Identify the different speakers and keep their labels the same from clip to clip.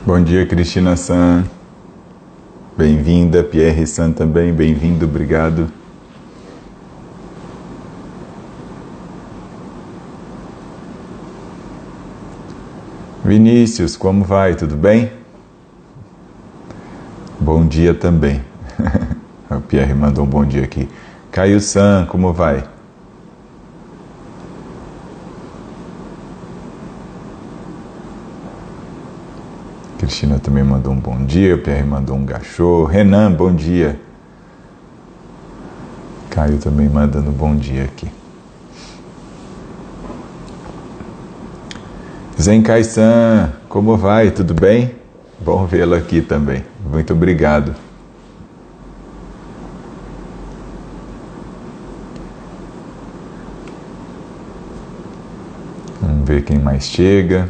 Speaker 1: Bom dia, Cristina San. Bem-vinda, Pierre San também, bem-vindo, obrigado. Vinícius, como vai? Tudo bem? Bom dia também. O Pierre mandou um bom dia aqui. Caio San, como vai? Cristina também mandou um bom dia, o Pierre mandou um gachô. Renan, bom dia. Caio também mandando um bom dia aqui. Zenkai-san, como vai? Tudo bem? Bom vê-lo aqui também. Muito obrigado. Vamos ver quem mais chega.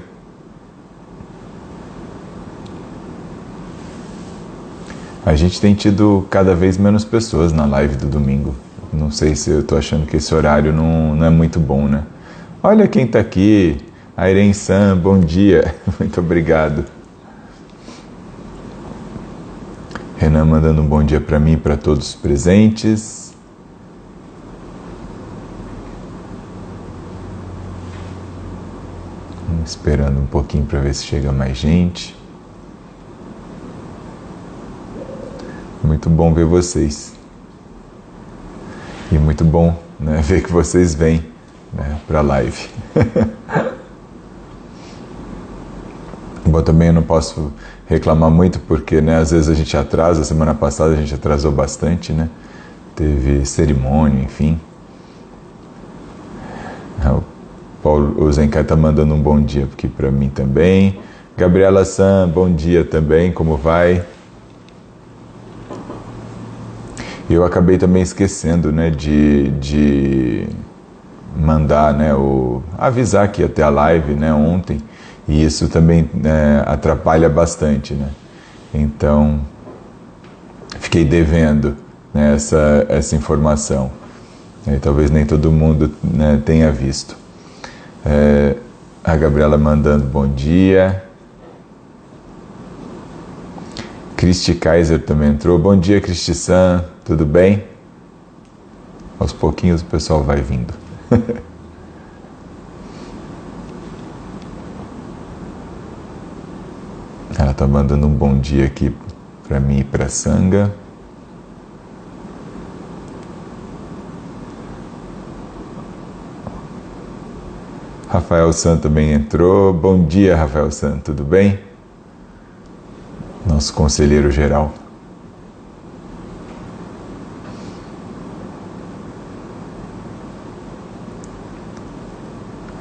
Speaker 1: A gente tem tido cada vez menos pessoas na live do domingo. Não sei se eu tô achando que esse horário não é muito bom, né? Olha quem tá aqui. Airen San, bom dia. Muito obrigado. Renan mandando um bom dia para mim e para todos os presentes. Vamos esperando um pouquinho para ver se chega mais gente. Muito bom ver vocês. E muito bom, né, ver que vocês vêm, né, para a live. Bom, também eu não posso reclamar muito porque, né, às vezes a gente atrasa. Semana passada a gente atrasou bastante, né? Teve cerimônia, enfim. O Zenkai está mandando um bom dia aqui para mim também. Gabriela San, bom dia também, como vai? Eu acabei também esquecendo, né, de mandar, né, avisar que ia ter a live, né, ontem, e isso também, né, atrapalha bastante, né? Então, fiquei devendo, né, essa informação. E talvez nem todo mundo, né, tenha visto. A Gabriela mandando bom dia. Cristi Kaiser também entrou. Bom dia, Cristi San. Tudo bem? Aos pouquinhos o pessoal vai vindo. Ela está mandando um bom dia aqui para mim e para a Sanga. Rafael San também entrou. Bom dia, Rafael San. Tudo bem? Nosso conselheiro geral.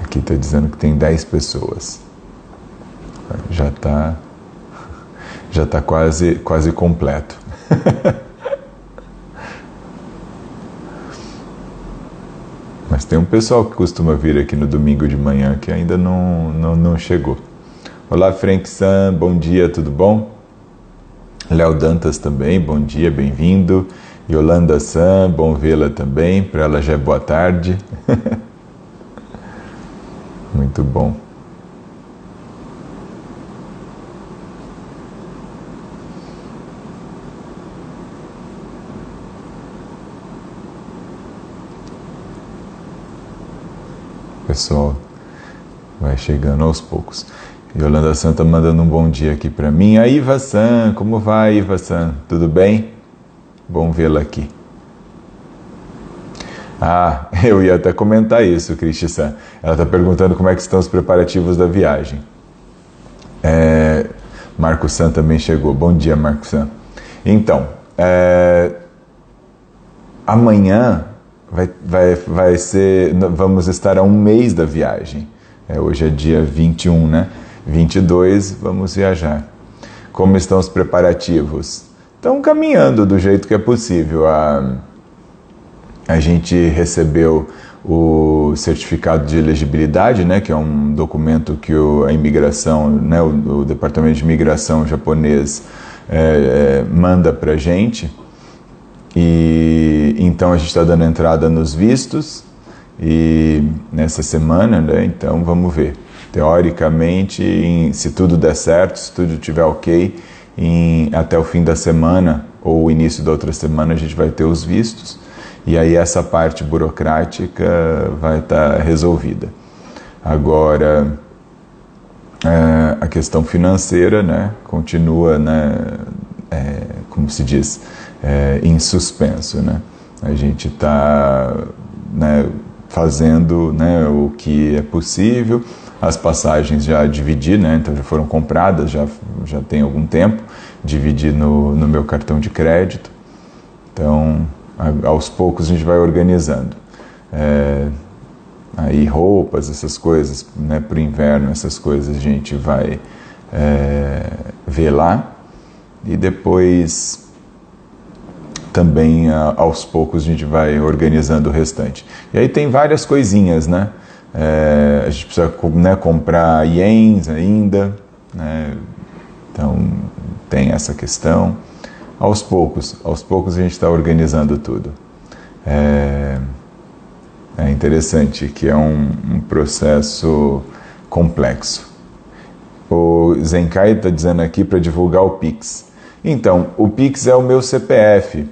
Speaker 1: Aqui está dizendo que tem 10 pessoas. Já está quase completo. Mas tem um pessoal que costuma vir aqui no domingo de manhã que ainda não chegou. Olá, Frank San, bom dia, tudo bom? Léo Dantas também, bom dia, bem-vindo. Yolanda San, bom vê-la também, para ela já é boa tarde. Muito bom. O pessoal vai chegando aos poucos. Yolanda San tá mandando um bom dia aqui para mim. A Iva San, como vai, Iva San? Tudo bem? Bom vê-la aqui. Ah, eu ia até comentar isso, Cristi San. Ela está perguntando como é que estão os preparativos da viagem. Marco San também chegou. Bom dia, Marco San. Então, amanhã vai ser, vamos estar a um mês da viagem. Hoje é dia 21, né? 22, vamos viajar. Como estão os preparativos? Estão caminhando do jeito que é possível. A gente recebeu o certificado de elegibilidade, né, que é um documento que a imigração, né, o Departamento de Imigração japonês manda para a gente. E então a gente está dando entrada nos vistos e nessa semana, né, então vamos ver. Teoricamente, se tudo der certo, se tudo estiver ok, até o fim da semana ou o início da outra semana a gente vai ter os vistos, e aí essa parte burocrática vai estar resolvida. Agora, a questão financeira, né, continua, né, como se diz, em suspenso, né? A gente está, né, fazendo, né, o que é possível. As passagens já dividi, né, então já foram compradas, já tem algum tempo, dividi no meu cartão de crédito. Então, aos poucos a gente vai organizando. Aí roupas, essas coisas, né, para o inverno, essas coisas a gente vai ver lá. E depois também aos poucos a gente vai organizando o restante. E aí tem várias coisinhas, né? A gente precisa, né, comprar ienes ainda, né? Então tem essa questão. Aos poucos a gente está organizando tudo. É interessante que é um processo complexo. O Zenkai está dizendo aqui para divulgar o Pix. Então, o Pix é o meu CPF.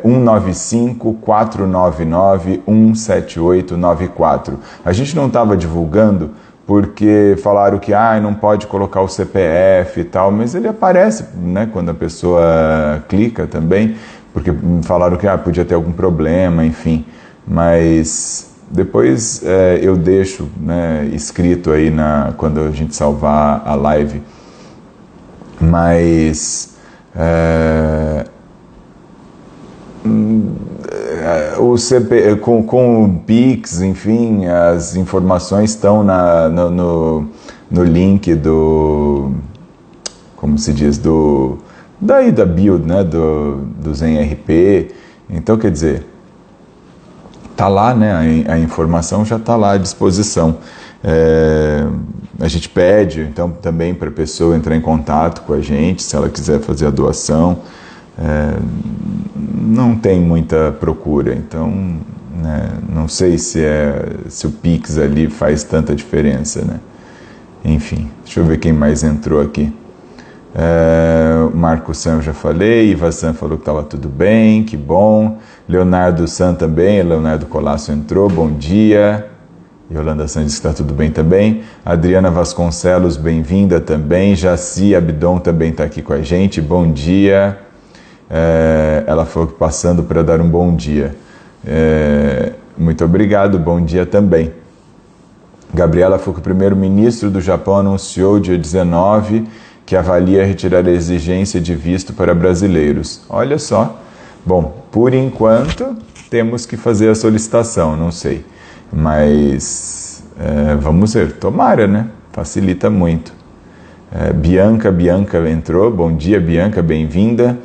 Speaker 1: 195-499-17894. A gente não estava divulgando porque falaram que não pode colocar o CPF e tal, mas ele aparece, né, quando a pessoa clica também, porque falaram que podia ter algum problema, enfim. Mas depois eu deixo, né, escrito aí quando a gente salvar a live. Mas com o Pix, enfim, as informações estão no link como se diz, da build, né, do ZenRP. Então, quer dizer, tá lá, né, a informação já está lá à disposição. A gente pede, então, também para a pessoa entrar em contato com a gente, se ela quiser fazer a doação. Não tem muita procura, então, né, não sei se o Pix ali faz tanta diferença, né? Enfim, deixa eu ver quem mais entrou aqui. Marco San eu já falei, Iva San falou que estava tudo bem, que bom. Leonardo San também, Leonardo Colasso entrou, bom dia. Yolanda San disse que está tudo bem também. Adriana Vasconcelos, bem-vinda também. Jaci Abdon também está aqui com a gente, bom dia. Ela falou que passando para dar um bom dia. Muito obrigado, bom dia também. Gabriela falou que o primeiro-ministro do Japão anunciou dia 19 que avalia retirar a exigência de visto para brasileiros. Olha só. Bom, por enquanto temos que fazer a solicitação, não sei. Mas vamos ver, tomara, né? Facilita muito. Bianca entrou, bom dia Bianca, bem-vinda.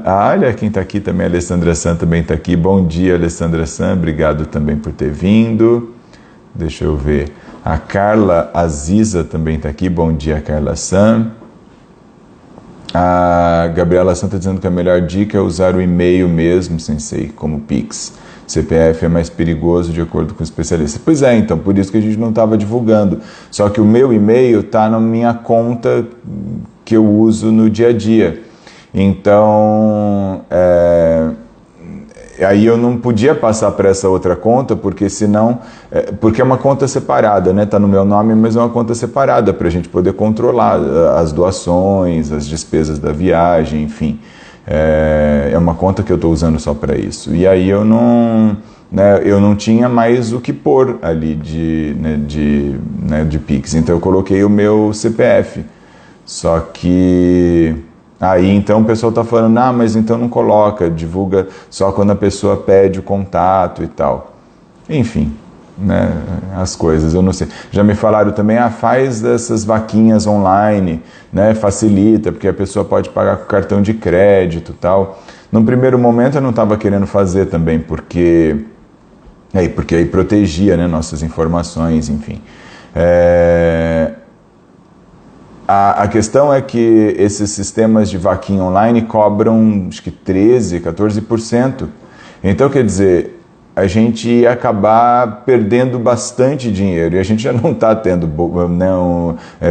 Speaker 1: Olha quem está aqui também, a Alessandra San também está aqui, bom dia Alessandra San, obrigado também por ter vindo. Deixa eu ver, a Carla Aziza também está aqui, bom dia Carla San. A Gabriela San está dizendo que a melhor dica é usar o e-mail mesmo, sensei, como Pix. CPF é mais perigoso de acordo com o especialista. Pois é, então, por isso que a gente não estava divulgando. Só que o meu e-mail está na minha conta que eu uso no dia a dia. Então, aí eu não podia passar para essa outra conta, porque senão... porque é uma conta separada, né? Está no meu nome, mas é uma conta separada para a gente poder controlar as doações, as despesas da viagem, enfim. É uma conta que eu estou usando só para isso. E aí eu não tinha mais o que pôr ali de Pix. Então eu coloquei o meu CPF. Só que... Aí então o pessoal está falando, mas então não coloca, divulga só quando a pessoa pede o contato e tal. Enfim, né, as coisas, eu não sei. Já me falaram também, faz essas vaquinhas online, né, facilita, porque a pessoa pode pagar com cartão de crédito e tal. No primeiro momento eu não estava querendo fazer também, porque aí protegia, né, nossas informações, enfim. A questão é que esses sistemas de vaquinha online cobram, acho que 13%, 14%. Então, quer dizer, a gente ia acabar perdendo bastante dinheiro. E a gente já não está tendo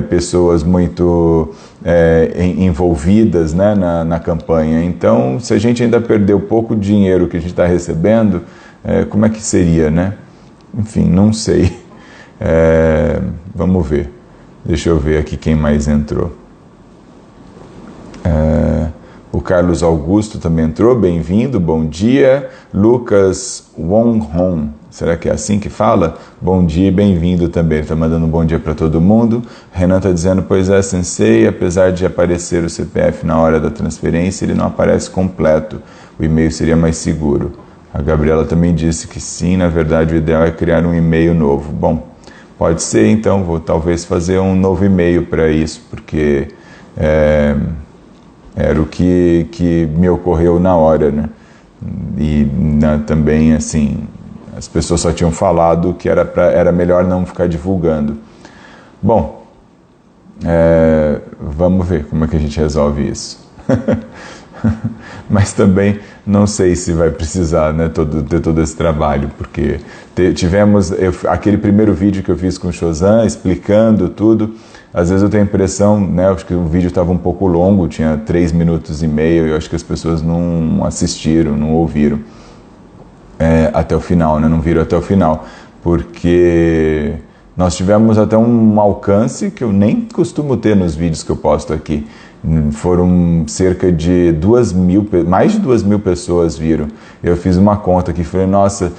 Speaker 1: pessoas muito envolvidas, né, na campanha. Então, se a gente ainda perdeu pouco dinheiro que a gente está recebendo, como é que seria, né? Enfim, não sei. Vamos ver. Deixa eu ver aqui quem mais entrou. O Carlos Augusto também entrou, bem-vindo, bom dia. Lucas Wonghon, será que é assim que fala? Bom dia e bem-vindo também, ele está mandando um bom dia para todo mundo. Renan está dizendo, pois é, sensei, apesar de aparecer o CPF na hora da transferência, ele não aparece completo, o e-mail seria mais seguro. A Gabriela também disse que sim, na verdade o ideal é criar um e-mail novo. Bom, pode ser então, vou talvez fazer um novo e-mail para isso, porque era o que me ocorreu na hora, né? E também, assim, as pessoas só tinham falado que era melhor não ficar divulgando. Bom, vamos ver como é que a gente resolve isso. Mas também não sei se vai precisar, né, ter todo esse trabalho, porque tivemos aquele primeiro vídeo que eu fiz com o Chozan, explicando tudo. Às vezes eu tenho a impressão, né, acho que o vídeo estava um pouco longo, tinha 3 minutos e meio, e eu acho que as pessoas não assistiram, não ouviram até o final, né, não viram até o final, porque nós tivemos até um alcance que eu nem costumo ter nos vídeos que eu posto aqui. Foram cerca de mais de 2.000 pessoas viram. Eu fiz uma conta aqui, falei, nossa,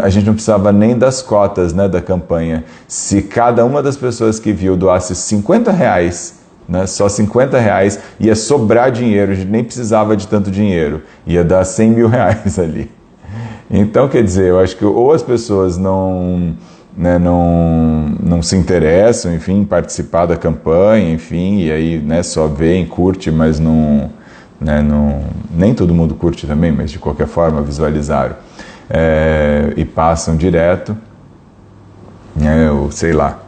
Speaker 1: a gente não precisava nem das cotas, né, da campanha. Se cada uma das pessoas que viu doasse R$50, né, só R$50, ia sobrar dinheiro, a gente nem precisava de tanto dinheiro, ia dar R$100 mil ali. Então, quer dizer, eu acho que ou as pessoas não se interessam, enfim, em participar da campanha, enfim, e aí, né, só veem, curte, mas nem todo mundo curte também, mas de qualquer forma visualizaram, e passam direto, ou sei lá,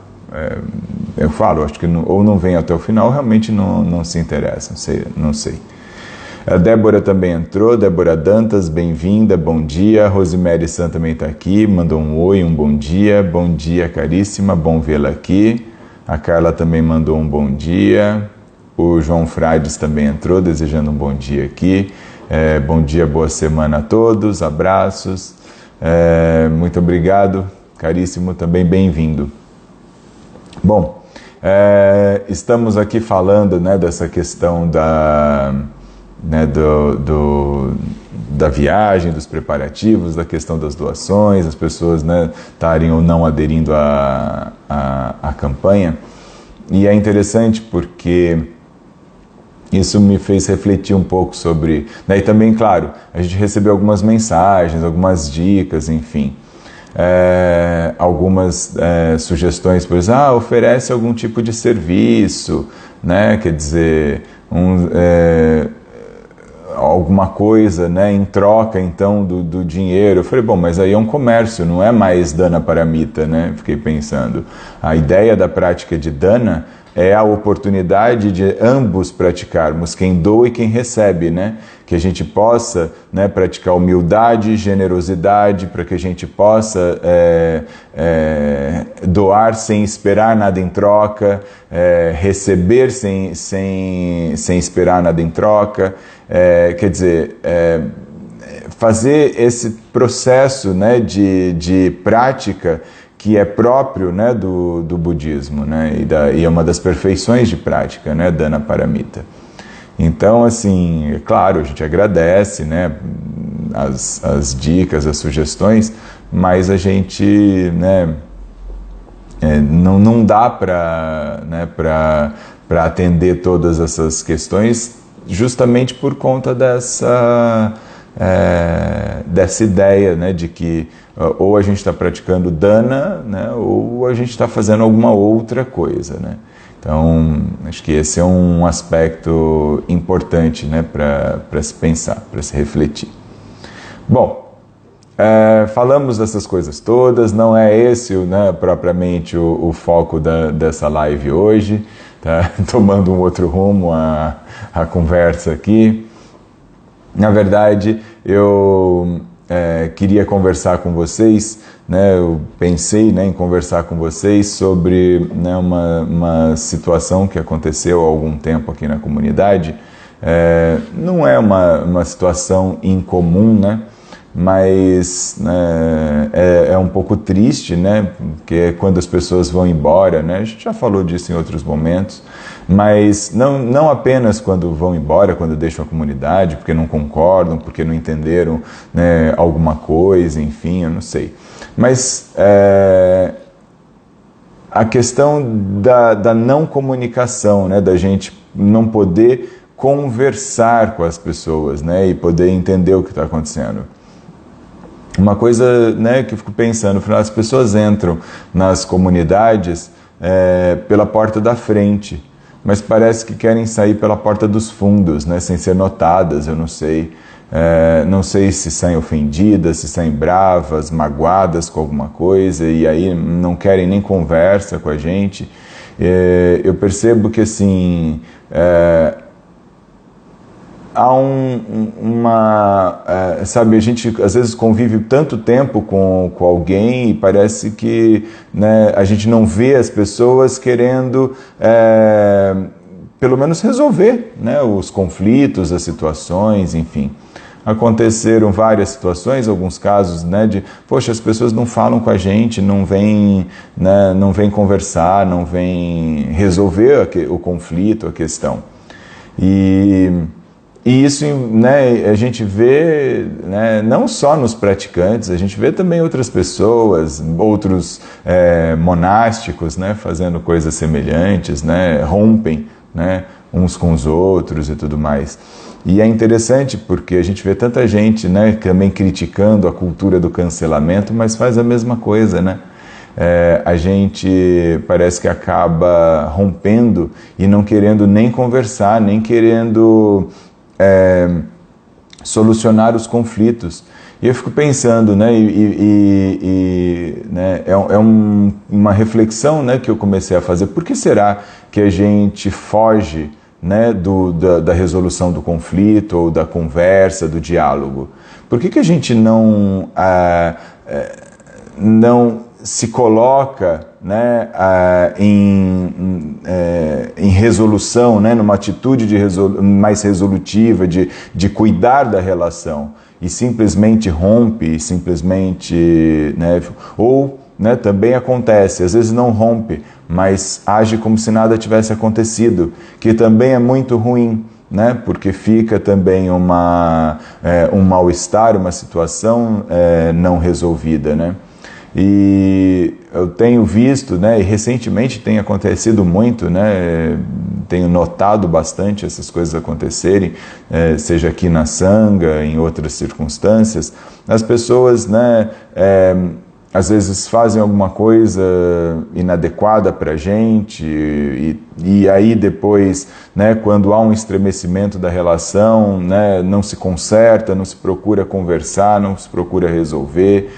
Speaker 1: eu falo, acho que ou não vem até o final, ou realmente não se interessam, não sei. A Débora também entrou, Débora Dantas, bem-vinda, bom dia. Rosemary San também está aqui, mandou um oi, um bom dia caríssima, bom vê-la aqui. A Carla também mandou um bom dia. O João Frades também entrou, desejando um bom dia aqui. Bom dia, boa semana a todos, abraços. Muito obrigado, caríssimo, também bem-vindo. Bom, estamos aqui falando, né, dessa questão da viagem, dos preparativos, da questão das doações, as pessoas, né, estarem ou não aderindo à campanha. E é interessante porque isso me fez refletir um pouco sobre... E também, claro, a gente recebeu algumas mensagens, algumas dicas, enfim. Algumas sugestões, por exemplo, oferece algum tipo de serviço, né, quer dizer... alguma coisa, né, em troca então do dinheiro. Eu falei, bom, mas aí é um comércio, não é mais dana paramita, né? Fiquei pensando. A ideia da prática de dana é a oportunidade de ambos praticarmos, quem doa e quem recebe, né? Que a gente possa, né, praticar humildade, generosidade, para que a gente possa doar sem esperar nada em troca, receber sem esperar nada em troca. Quer dizer, fazer esse processo, né, de prática que é próprio, né, do budismo, né, e é uma das perfeições de prática, né, dana paramita. Então, assim, é claro, a gente agradece, né, as dicas, as sugestões, mas a gente, né, não dá para atender todas essas questões, justamente por conta dessa ideia, né, de que ou a gente está praticando dana, né, ou a gente está fazendo alguma outra coisa, né? Então, acho que esse é um aspecto importante, né, para se pensar, para se refletir. Bom, falamos dessas coisas todas, não é esse, né, propriamente o foco dessa live hoje, tá? Tomando um outro rumo a conversa aqui. Na verdade, eu queria conversar com vocês, né, eu pensei, né, em conversar com vocês sobre, né, uma situação que aconteceu há algum tempo aqui na comunidade. Não é uma situação incomum, né, mas né, é um pouco triste, né, porque é quando as pessoas vão embora, né, a gente já falou disso em outros momentos, mas não apenas quando vão embora, quando deixam a comunidade, porque não concordam, porque não entenderam, né, alguma coisa, enfim, eu não sei. Mas a questão da não comunicação, né, da gente não poder conversar com as pessoas, né, e poder entender o que está acontecendo. Uma coisa, né, que eu fico pensando, as pessoas entram nas comunidades pela porta da frente, mas parece que querem sair pela porta dos fundos, né, sem ser notadas, eu não sei. Não sei se saem ofendidas, se saem bravas, magoadas com alguma coisa, e aí não querem nem conversa com a gente. Eu percebo que, assim, há sabe, a gente às vezes convive tanto tempo com alguém e parece que, né, a gente não vê as pessoas querendo pelo menos resolver, né, os conflitos, as situações, enfim. Aconteceram várias situações, alguns casos, né, de, poxa, as pessoas não falam com a gente, não vêm, né, não vêm conversar, não vêm resolver o conflito, a questão. E isso, né, a gente vê, né, não só nos praticantes, a gente vê também outras pessoas, outros monásticos, né, fazendo coisas semelhantes, né, rompem, né, uns com os outros e tudo mais. E é interessante porque a gente vê tanta gente, né, também criticando a cultura do cancelamento, mas faz a mesma coisa, né? A gente parece que acaba rompendo e não querendo nem conversar, nem querendo solucionar os conflitos. E eu fico pensando, né, né, uma reflexão, né, que eu comecei a fazer. Por que será que a gente foge, né, da resolução do conflito, ou da conversa, do diálogo? Por que a gente não se coloca, né, em resolução, né, numa atitude mais resolutiva, de cuidar da relação, e simplesmente rompe, simplesmente, né, ou, né, também acontece, às vezes não rompe, mas age como se nada tivesse acontecido, que também é muito ruim, né, porque fica também um mal-estar, uma situação não resolvida, né. E eu tenho visto, né, e recentemente tem acontecido muito, né, tenho notado bastante essas coisas acontecerem, seja aqui na Sangha, em outras circunstâncias, as pessoas, né, às vezes fazem alguma coisa inadequada para a gente, e aí depois, né, quando há um estremecimento da relação, né, não se conserta, não se procura conversar, não se procura resolver.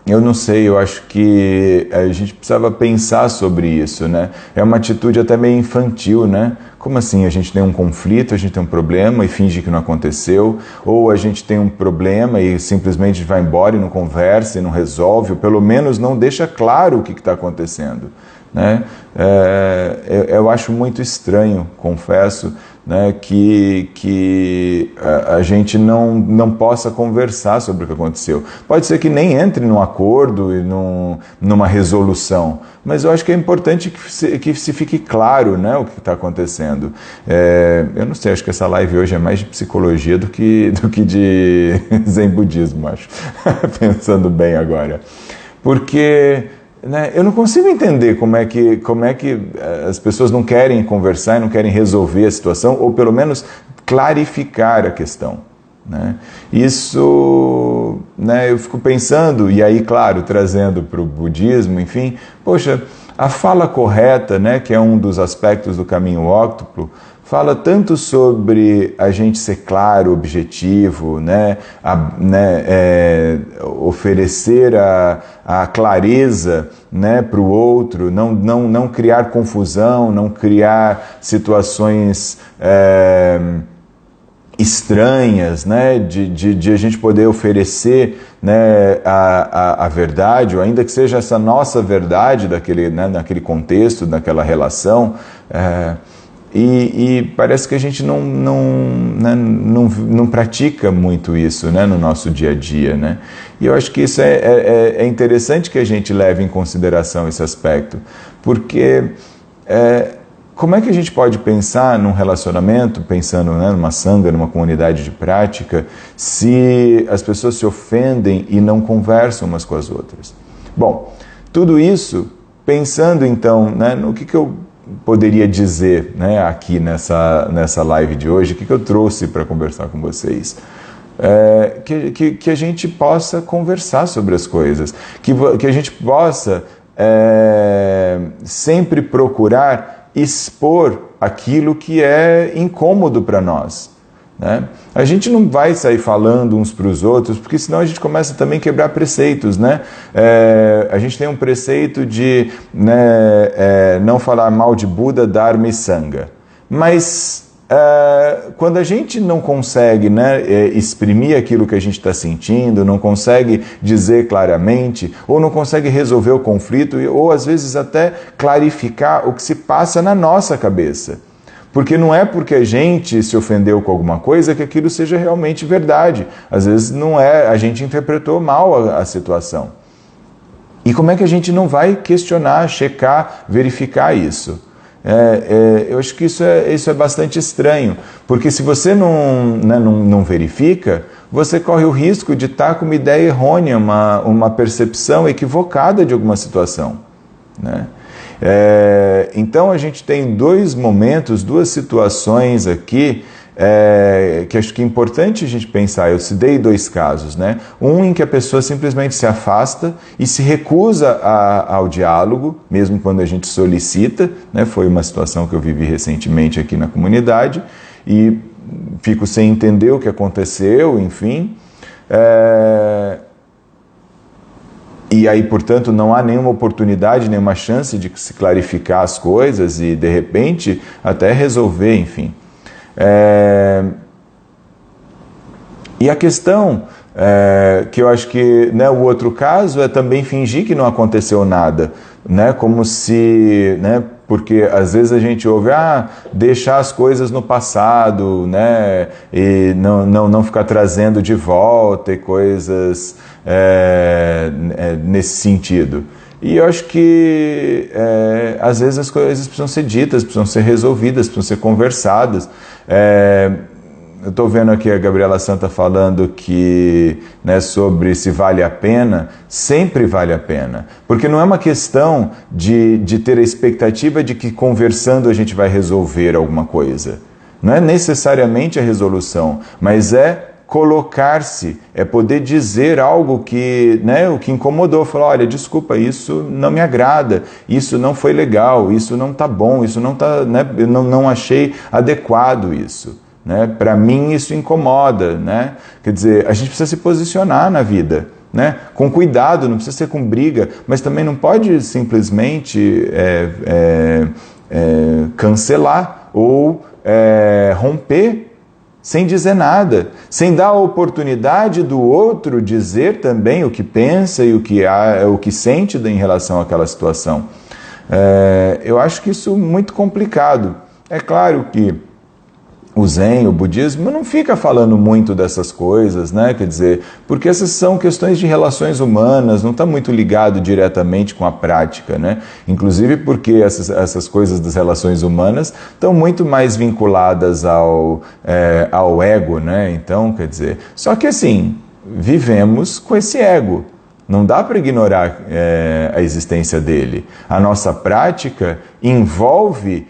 Speaker 1: Eu não sei, eu acho que a gente precisava pensar sobre isso, né? É uma atitude até meio infantil, né? Como assim? A gente tem um conflito, a gente tem um problema e finge que não aconteceu, ou a gente tem um problema e simplesmente vai embora e não conversa e não resolve, ou pelo menos não deixa claro o que está acontecendo, né? Eu acho muito estranho, confesso, né, que a gente não possa conversar sobre o que aconteceu. Pode ser que nem entre num acordo e numa resolução, mas eu acho que é importante que se fique claro, né, o que está acontecendo. Eu não sei, acho que essa live hoje é mais de psicologia do que de zen budismo, acho, pensando bem agora. Porque, né, eu não consigo entender como é que as pessoas não querem conversar e não querem resolver a situação, ou pelo menos clarificar a questão, né? Isso, né, eu fico pensando, e aí, claro, trazendo para o budismo, enfim, poxa, a fala correta, né, que é um dos aspectos do caminho óctuplo, fala tanto sobre a gente ser claro, objetivo, né, oferecer a clareza, né, para o outro, não criar confusão, não criar situações estranhas, né, de a gente poder oferecer, né, a verdade, ou ainda que seja essa nossa verdade daquele, né, naquele contexto, daquela relação, e parece que a gente não pratica muito isso, né, no nosso dia a dia, né? E eu acho que isso é interessante que a gente leve em consideração esse aspecto, porque como é que a gente pode pensar num relacionamento, pensando, né, numa sanga, numa comunidade de prática, se as pessoas se ofendem e não conversam umas com as outras? Bom, tudo isso pensando então, né, no que eu poderia dizer, né, aqui nessa live de hoje, o que eu trouxe para conversar com vocês. Que a gente possa conversar sobre as coisas, que a gente possa sempre procurar expor aquilo que é incômodo para nós, né? A gente não vai sair falando uns para os outros, porque senão a gente começa também a quebrar preceitos, né? A gente tem um preceito de, né, não falar mal de Buda, Dharma e Sangha, mas quando a gente não consegue, né, exprimir aquilo que a gente está sentindo, não consegue dizer claramente, ou não consegue resolver o conflito, ou às vezes até clarificar o que se passa na nossa cabeça. Porque não é porque a gente se ofendeu com alguma coisa que aquilo seja realmente verdade. Às vezes não é, a gente interpretou mal a situação. E como é que a gente não vai questionar, checar, verificar isso? Eu acho que isso é bastante estranho, porque se você não verifica, você corre o risco de estar com uma ideia errônea, uma percepção equivocada de alguma situação, né? Então a gente tem dois momentos, duas situações aqui que acho que é importante a gente pensar. Eu citei dois casos, né? Um em que a pessoa simplesmente se afasta e se recusa ao diálogo, mesmo quando a gente solicita, né? Foi uma situação que eu vivi recentemente aqui na comunidade e fico sem entender o que aconteceu, enfim. E aí, portanto, não há nenhuma oportunidade, nenhuma chance de se clarificar as coisas e, de repente, até resolver, enfim. E a questão que eu acho que, né, o outro caso é também fingir que não aconteceu nada, né, como se, né, porque às vezes a gente ouve, deixar as coisas no passado, né, e não ficar trazendo de volta e coisas nesse sentido. E eu acho que às vezes as coisas precisam ser ditas, precisam ser resolvidas, precisam ser conversadas. Eu estou vendo aqui a Gabriela Santa falando que, né, sobre se vale a pena. Sempre vale a pena, porque não é uma questão de ter a expectativa de que conversando a gente vai resolver alguma coisa. Não é necessariamente a resolução, mas é colocar-se, é poder dizer algo que, né, o que incomodou, falar, olha, desculpa, isso não me agrada, isso não foi legal, isso não está bom, isso não está, né, eu não achei adequado isso. Né? Para mim isso incomoda, né? Quer dizer, a gente precisa se posicionar na vida, né? Com cuidado, não precisa ser com briga, mas também não pode simplesmente cancelar ou romper sem dizer nada, sem dar a oportunidade do outro dizer também o que pensa e o que sente em relação àquela situação. Eu acho que isso é muito complicado. É claro que o Zen, o budismo, não fica falando muito dessas coisas, né? Quer dizer, porque essas são questões de relações humanas, não está muito ligado diretamente com a prática, né? Inclusive porque essas coisas das relações humanas estão muito mais vinculadas ao ego, né? Então, quer dizer, só que assim, vivemos com esse ego. Não dá para ignorar a existência dele. A nossa prática envolve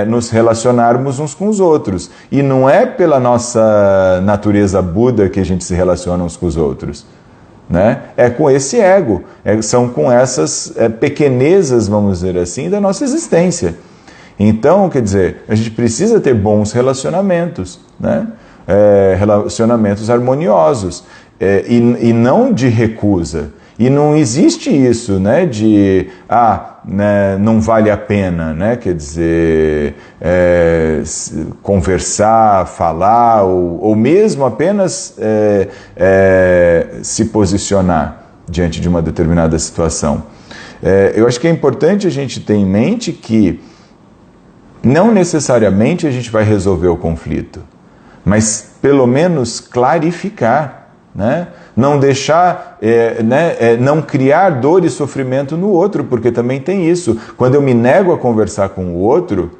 Speaker 1: nos relacionarmos uns com os outros. E não é pela nossa natureza Buda que a gente se relaciona uns com os outros, né? É com esse ego, são com essas pequenezas, vamos dizer assim, da nossa existência. Então, quer dizer, a gente precisa ter bons relacionamentos, né? Relacionamentos harmoniosos, e não de recusa. E não existe isso, né, de, né, não vale a pena, né, quer dizer, conversar, falar, ou mesmo apenas se posicionar diante de uma determinada situação. Eu acho que é importante a gente ter em mente que não necessariamente a gente vai resolver o conflito, mas pelo menos clarificar, né? Não deixar, não criar dor e sofrimento no outro, porque também tem isso. Quando eu me nego a conversar com o outro,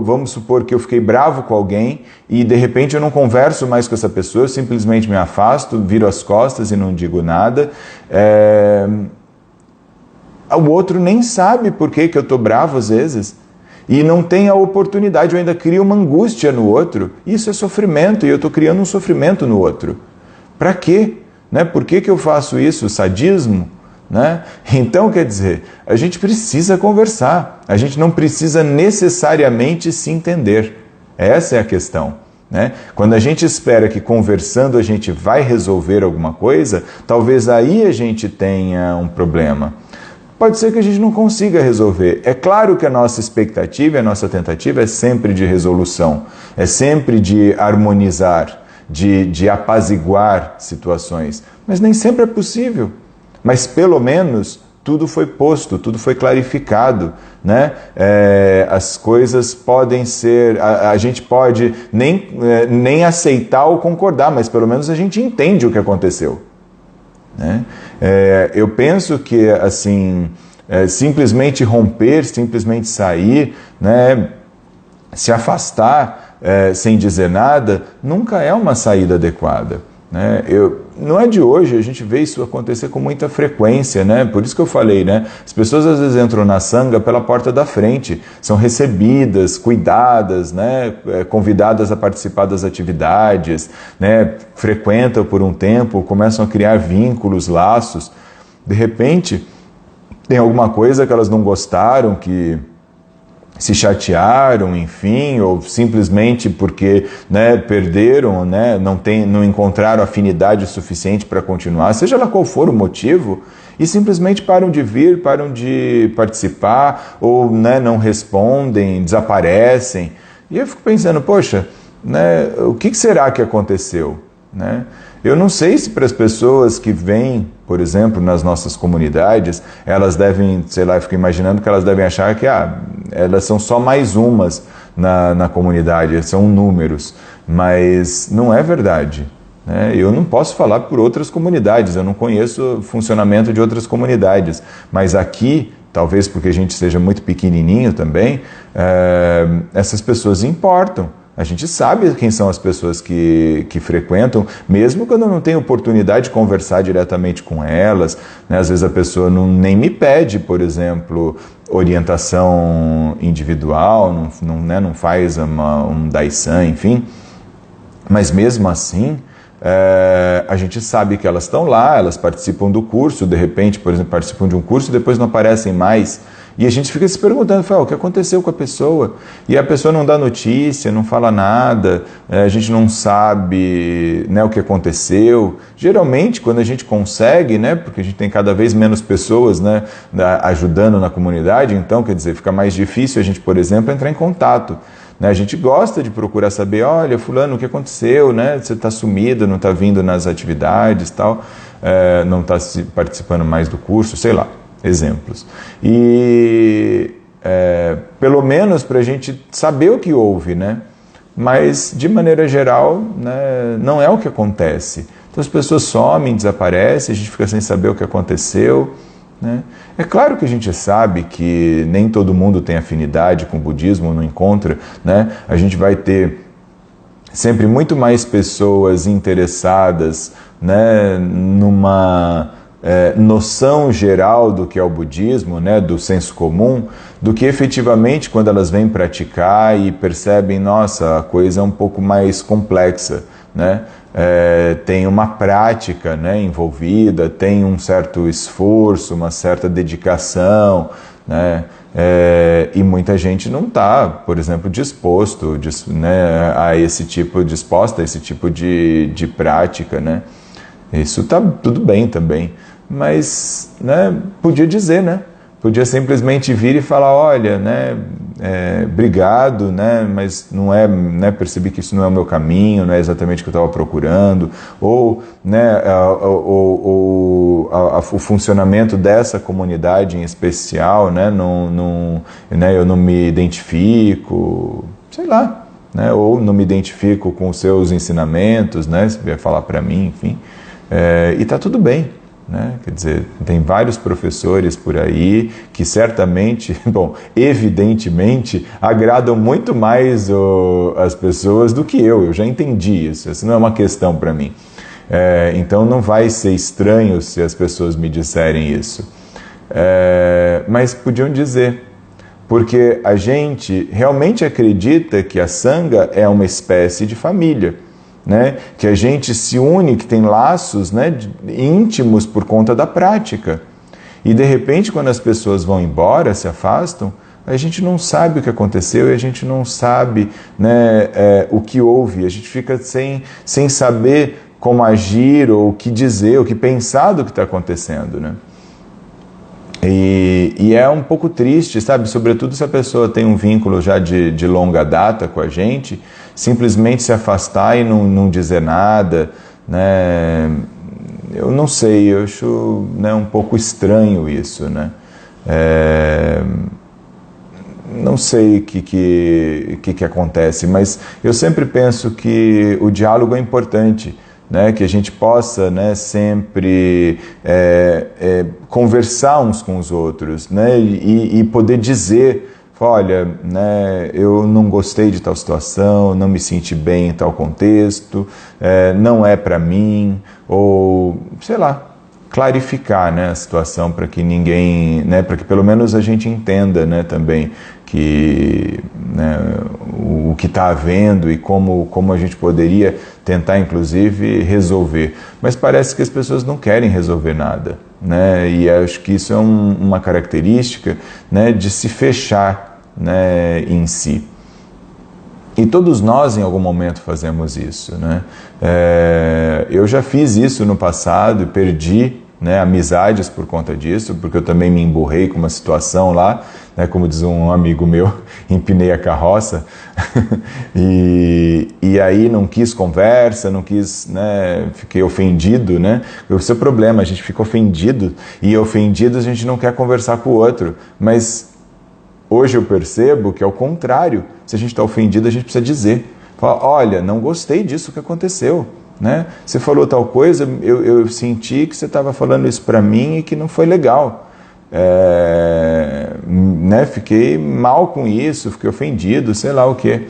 Speaker 1: vamos supor que eu fiquei bravo com alguém e de repente eu não converso mais com essa pessoa, eu simplesmente me afasto, viro as costas e não digo nada. O outro nem sabe por que eu estou bravo às vezes. E não tem a oportunidade, eu ainda crio uma angústia no outro. Isso é sofrimento, e eu estou criando um sofrimento no outro. Para quê? Né? Por que eu faço isso? Sadismo? Né? Então, quer dizer, a gente precisa conversar. A gente não precisa necessariamente se entender. Essa é a questão. Né? Quando a gente espera que conversando a gente vai resolver alguma coisa, talvez aí a gente tenha um problema. Pode ser que a gente não consiga resolver. É claro que a nossa expectativa, a nossa tentativa é sempre de resolução, é sempre de harmonizar, de apaziguar situações. Mas nem sempre é possível. Mas pelo menos tudo foi posto, tudo foi clarificado, né? As coisas podem ser, a gente pode nem aceitar ou concordar, mas pelo menos a gente entende o que aconteceu. Né? Eu penso que assim, simplesmente romper, simplesmente sair, né, se afastar sem dizer nada, nunca é uma saída adequada. Né? Não é de hoje, a gente vê isso acontecer com muita frequência, né? Por isso que eu falei, né? As pessoas às vezes entram na sanga pela porta da frente, são recebidas, cuidadas, né? Convidadas a participar das atividades, né? Frequentam por um tempo, começam a criar vínculos, laços. De repente, tem alguma coisa que elas não gostaram, que se chatearam, enfim, ou simplesmente porque, né, perderam, né, não encontraram afinidade suficiente para continuar, seja lá qual for o motivo, e simplesmente param de vir, param de participar, ou, né, não respondem, desaparecem. E eu fico pensando, poxa, né, o que será que aconteceu? Né? Eu não sei se para as pessoas que vêm, por exemplo, nas nossas comunidades, elas devem, sei lá, eu fico imaginando que elas devem achar que elas são só mais umas na comunidade, são números, mas não é verdade. Né? Eu não posso falar por outras comunidades, eu não conheço o funcionamento de outras comunidades, mas aqui, talvez porque a gente seja muito pequenininho também, essas pessoas importam. A gente sabe quem são as pessoas que frequentam, mesmo quando eu não tenho oportunidade de conversar diretamente com elas. Né? Às vezes a pessoa nem me pede, por exemplo, orientação individual, não faz um Daisan, enfim. Mas mesmo assim, a gente sabe que elas estão lá, elas participam do curso, de repente, por exemplo, participam de um curso e depois não aparecem mais. E a gente fica se perguntando, o que aconteceu com a pessoa? E a pessoa não dá notícia, não fala nada, a gente não sabe, né, o que aconteceu. Geralmente, quando a gente consegue, né, porque a gente tem cada vez menos pessoas, né, ajudando na comunidade, então, quer dizer, fica mais difícil a gente, por exemplo, entrar em contato. Né? A gente gosta de procurar saber, olha, fulano, o que aconteceu? Né? Você está sumido, não está vindo nas atividades, tal, não está participando mais do curso, sei lá. Exemplos. E pelo menos para a gente saber o que houve, né? Mas de maneira geral, né, não é o que acontece. Então as pessoas somem, desaparecem, a gente fica sem saber o que aconteceu. Né? É claro que a gente sabe que nem todo mundo tem afinidade com o budismo, não encontra. Né? A gente vai ter sempre muito mais pessoas interessadas, né, numa noção geral do que é o budismo, né, do senso comum, do que efetivamente quando elas vêm praticar e percebem, nossa, a coisa é um pouco mais complexa, né? Tem uma prática, né, envolvida, tem um certo esforço, uma certa dedicação, né? E muita gente não está, por exemplo, disposta a esse tipo de prática, né? Isso tá tudo bem também, mas, né, podia dizer, né? Podia simplesmente vir e falar, olha, né, obrigado, né, mas não é, né, percebi que isso não é o meu caminho, não é exatamente o que eu estava procurando, ou, né, o funcionamento dessa comunidade em especial, né, né, eu não me identifico, sei lá, né, ou não me identifico com os seus ensinamentos, né, se vier falar para mim, enfim, e está tudo bem. Né? Quer dizer, tem vários professores por aí que certamente, bom, evidentemente, agradam muito mais as pessoas do que eu já entendi isso não é uma questão para mim. Então não vai ser estranho se as pessoas me disserem isso. Mas podiam dizer, porque a gente realmente acredita que a Sangha é uma espécie de família. Né? Que a gente se une, que tem laços, né, íntimos por conta da prática. E de repente, quando as pessoas vão embora, se afastam, a gente não sabe o que aconteceu e a gente não sabe, né, o que houve. A gente fica sem saber como agir, ou o que dizer, o que pensar do que está acontecendo. Né? E é um pouco triste, sabe? Sobretudo se a pessoa tem um vínculo já de longa data com a gente, simplesmente se afastar e não dizer nada, né? Eu não sei, eu acho, né, um pouco estranho isso, né? Não sei o que acontece, mas eu sempre penso que o diálogo é importante, né? Que a gente possa, né, sempre conversar uns com os outros, né? E poder dizer, olha, né, eu não gostei de tal situação, não me senti bem em tal contexto, não é para mim, ou sei lá, clarificar, né, a situação para que ninguém, né, para que pelo menos a gente entenda, né, também que, né, o que está havendo e como a gente poderia tentar inclusive resolver. Mas parece que as pessoas não querem resolver nada, né, e acho que isso é uma característica, né, de se fechar, né, em si. E todos nós em algum momento fazemos isso, né? Eu já fiz isso no passado e perdi, né, amizades por conta disso, porque eu também me emburrei com uma situação lá, né, como diz um amigo meu, empinei a carroça e aí não quis conversa, não quis, né, fiquei ofendido, né? O seu problema, a gente fica ofendido e ofendido a gente não quer conversar com o outro, mas hoje eu percebo que é o contrário. Se a gente está ofendido, a gente precisa dizer. Fala, olha, não gostei disso que aconteceu. Né? Você falou tal coisa, eu senti que você estava falando isso para mim e que não foi legal. Né? Fiquei mal com isso, fiquei ofendido, sei lá o quê.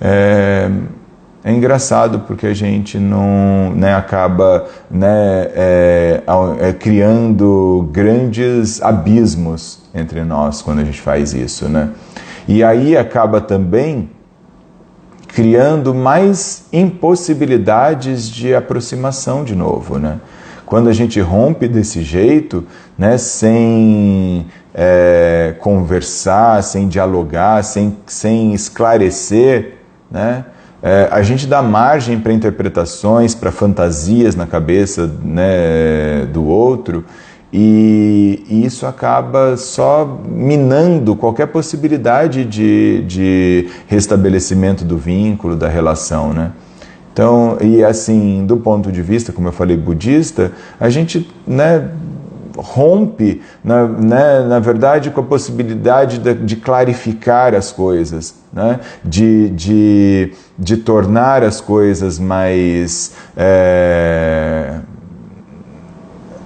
Speaker 1: É engraçado porque a gente não, né, acaba, né, criando grandes abismos entre nós quando a gente faz isso, né? E aí acaba também criando mais impossibilidades de aproximação de novo, né? Quando a gente rompe desse jeito, né, sem conversar, sem dialogar, sem esclarecer, né? A gente dá margem para interpretações, para fantasias na cabeça, né, do outro, e isso acaba só minando qualquer possibilidade de restabelecimento do vínculo, da relação, né? Então, e assim, do ponto de vista, como eu falei, budista, a gente, né, rompe, na verdade, com a possibilidade de clarificar as coisas, né? de tornar as coisas mais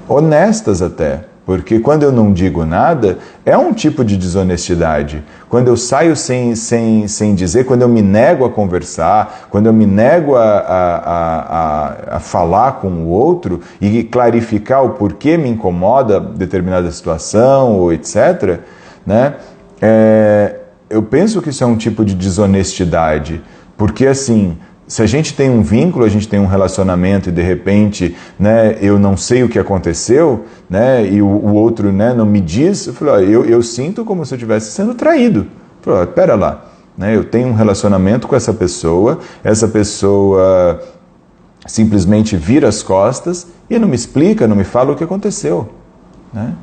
Speaker 1: honestas até. Porque quando eu não digo nada, é um tipo de desonestidade. Quando eu saio sem dizer, quando eu me nego a conversar, quando eu me nego a falar com o outro e clarificar o porquê me incomoda determinada situação, ou etc., né? Eu penso que isso é um tipo de desonestidade. Porque assim, se a gente tem um vínculo, a gente tem um relacionamento e de repente, né, eu não sei o que aconteceu, né, e o outro, né, não me diz, eu falo, eu sinto como se eu estivesse sendo traído. Eu falo, pera lá, né, eu tenho um relacionamento com essa pessoa simplesmente vira as costas e não me explica, não me fala o que aconteceu, né?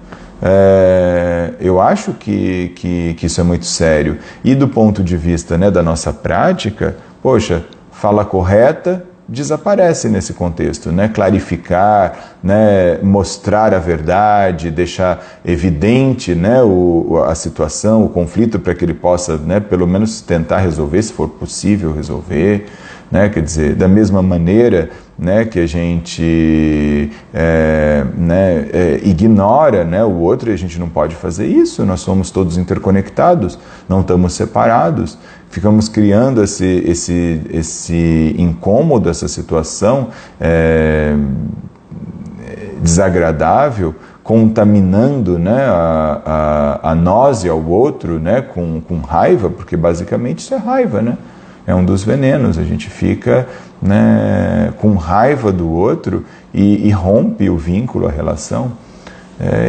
Speaker 1: Eu acho que isso é muito sério. E do ponto de vista, né, da nossa prática, poxa, fala correta desaparece nesse contexto, né? Clarificar, né? Mostrar a verdade, deixar evidente, né? A situação, o conflito, para que ele possa, né? Pelo menos tentar resolver, se for possível resolver, né? Quer dizer, da mesma maneira, né? Que a gente ignora, né? O outro, e a gente não pode fazer isso. Nós somos todos interconectados, não estamos separados. Ficamos criando esse incômodo, essa situação desagradável, contaminando, né, a nós e ao outro, né, com raiva, porque basicamente isso é raiva, né? É um dos venenos. A gente fica, né, com raiva do outro e rompe o vínculo, a relação.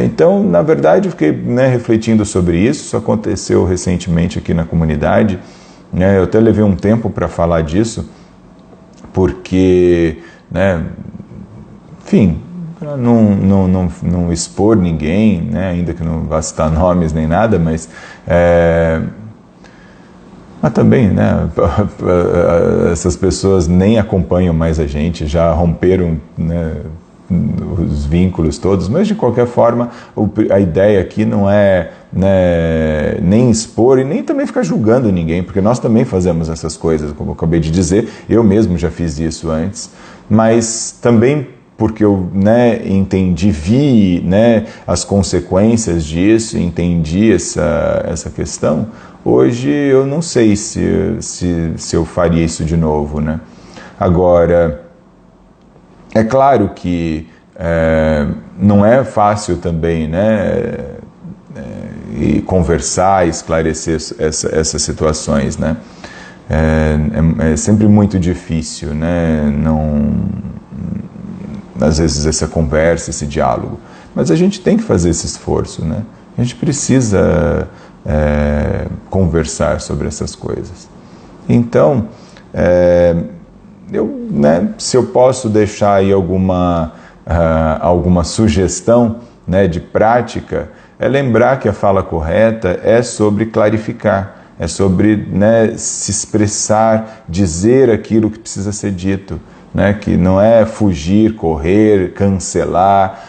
Speaker 1: Então, na verdade, eu fiquei, né, refletindo sobre isso. Isso aconteceu recentemente aqui na comunidade. Eu até levei um tempo para falar disso, porque, né, enfim, para não expor ninguém, né, ainda que não vá citar nomes nem nada, mas também, né, essas pessoas nem acompanham mais a gente, já romperam, né, os vínculos todos, mas de qualquer forma a ideia aqui não é, né, nem expor e nem também ficar julgando ninguém, porque nós também fazemos essas coisas, como eu acabei de dizer, eu mesmo já fiz isso antes, mas também porque eu, né, vi, né, as consequências disso, entendi essa questão. Hoje eu não sei se eu faria isso de novo, né? Agora, é claro que não é fácil também, né, e conversar, esclarecer essas situações, né? É sempre muito difícil, né? Às vezes essa conversa, esse diálogo, mas a gente tem que fazer esse esforço, né? A gente precisa conversar sobre essas coisas. Então, né, se eu posso deixar aí alguma sugestão, né, de prática, é lembrar que a fala correta é sobre clarificar, é sobre, né, se expressar, dizer aquilo que precisa ser dito, né, que não é fugir, correr, cancelar,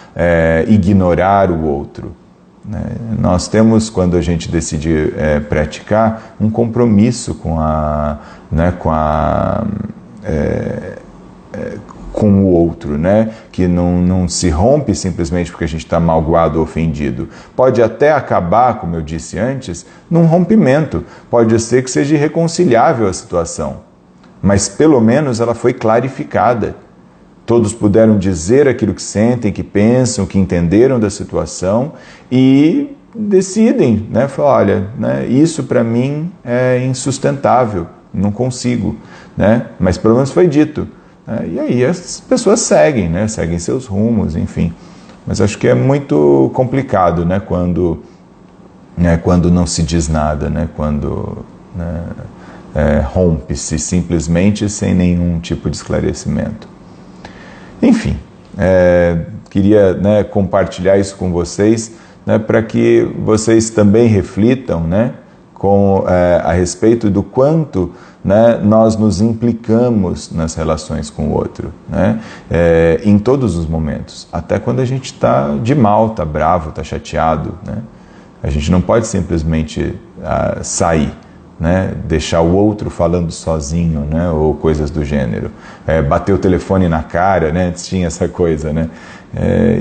Speaker 1: ignorar o outro. Né? Nós temos, quando a gente decide praticar, um compromisso com o outro, né? Que não se rompe simplesmente porque a gente está magoado ou ofendido. Pode até acabar, como eu disse antes, num rompimento. Pode ser que seja irreconciliável a situação, mas pelo menos ela foi clarificada. Todos puderam dizer aquilo que sentem, que pensam, que entenderam da situação e decidem, né? Falar, olha, né, isso para mim é insustentável, não consigo, né? Mas pelo menos foi dito. E aí as pessoas seguem, né? Seguem seus rumos, enfim. Mas acho que é muito complicado, né? Quando não se diz nada, né? Quando, né, rompe-se simplesmente sem nenhum tipo de esclarecimento. Enfim, queria, né, compartilhar isso com vocês, né, para que vocês também reflitam, né, a respeito do quanto, né, nós nos implicamos nas relações com o outro, né, em todos os momentos, até quando a gente está de mal, está bravo, está chateado, né, a gente não pode simplesmente sair, né, deixar o outro falando sozinho, né, ou coisas do gênero, bater o telefone na cara, né, antes tinha essa coisa, né,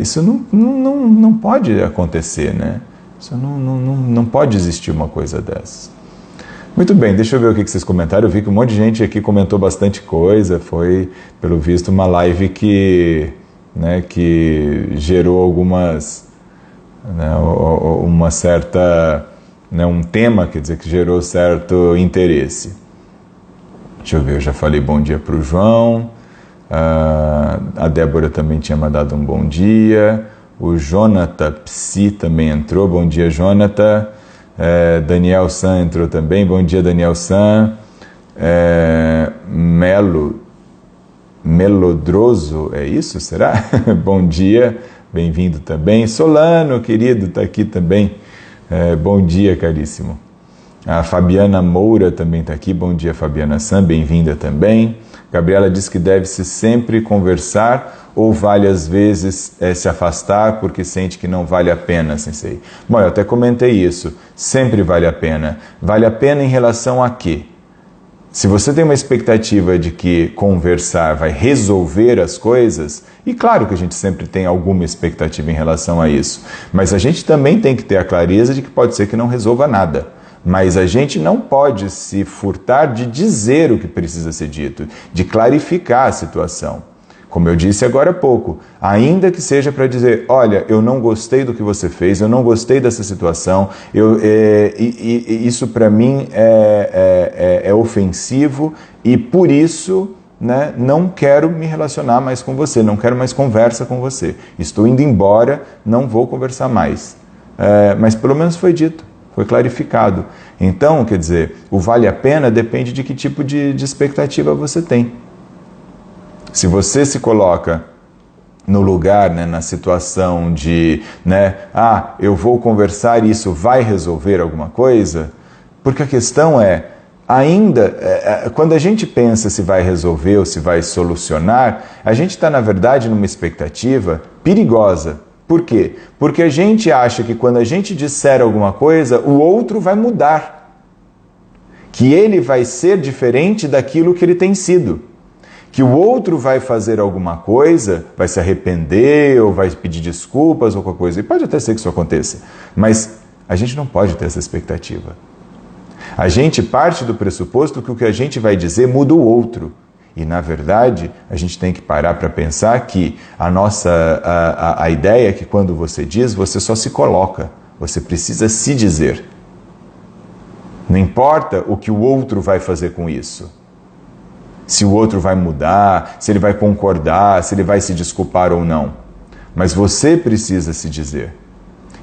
Speaker 1: isso não pode acontecer, né, isso não pode existir uma coisa dessas. Muito bem, deixa eu ver o que vocês comentaram. Eu vi que um monte de gente aqui comentou bastante coisa. Foi, pelo visto, uma live que gerou algumas, né, uma certa, né, um tema, quer dizer, que gerou certo interesse. Deixa eu ver, eu já falei bom dia para o João. A Débora também tinha mandado um bom dia. O Jonathan Psi também entrou. Bom dia, Jonathan. Daniel San entrou também. Bom dia, Daniel San. Melodroso, é isso? Será? Bom dia, bem-vindo também. Solano, querido, está aqui também. Bom dia, caríssimo. A Fabiana Moura também está aqui. Bom dia, Fabiana San, bem-vinda também. Gabriela diz que deve-se sempre conversar ou vale às vezes se afastar porque sente que não vale a pena, Sensei. Bom, eu até comentei isso. Sempre vale a pena. Vale a pena em relação a quê? Se você tem uma expectativa de que conversar vai resolver as coisas, e claro que a gente sempre tem alguma expectativa em relação a isso, mas a gente também tem que ter a clareza de que pode ser que não resolva nada. Mas a gente não pode se furtar de dizer o que precisa ser dito, de clarificar a situação. Como eu disse agora há pouco, ainda que seja para dizer, olha, eu não gostei do que você fez, eu não gostei dessa situação, isso para mim é ofensivo e por isso, né, não quero me relacionar mais com você, não quero mais conversa com você. Estou indo embora, não vou conversar mais. Mas pelo menos foi dito, foi clarificado. Então, quer dizer, o vale a pena depende de que tipo de expectativa você tem. Se você se coloca no lugar, né, na situação de, né, eu vou conversar e isso vai resolver alguma coisa, porque a questão quando a gente pensa se vai resolver ou se vai solucionar, a gente está, na verdade, numa expectativa perigosa. Por quê? Porque a gente acha que quando a gente disser alguma coisa, o outro vai mudar. Que ele vai ser diferente daquilo que ele tem sido. Que o outro vai fazer alguma coisa, vai se arrepender, ou vai pedir desculpas, ou qualquer coisa. E pode até ser que isso aconteça, mas a gente não pode ter essa expectativa. A gente parte do pressuposto que o que a gente vai dizer muda o outro. E, na verdade, a gente tem que parar para pensar que a ideia é que quando você diz, você só se coloca. Você precisa se dizer. Não importa o que o outro vai fazer com isso. Se o outro vai mudar, se ele vai concordar, se ele vai se desculpar ou não. Mas você precisa se dizer.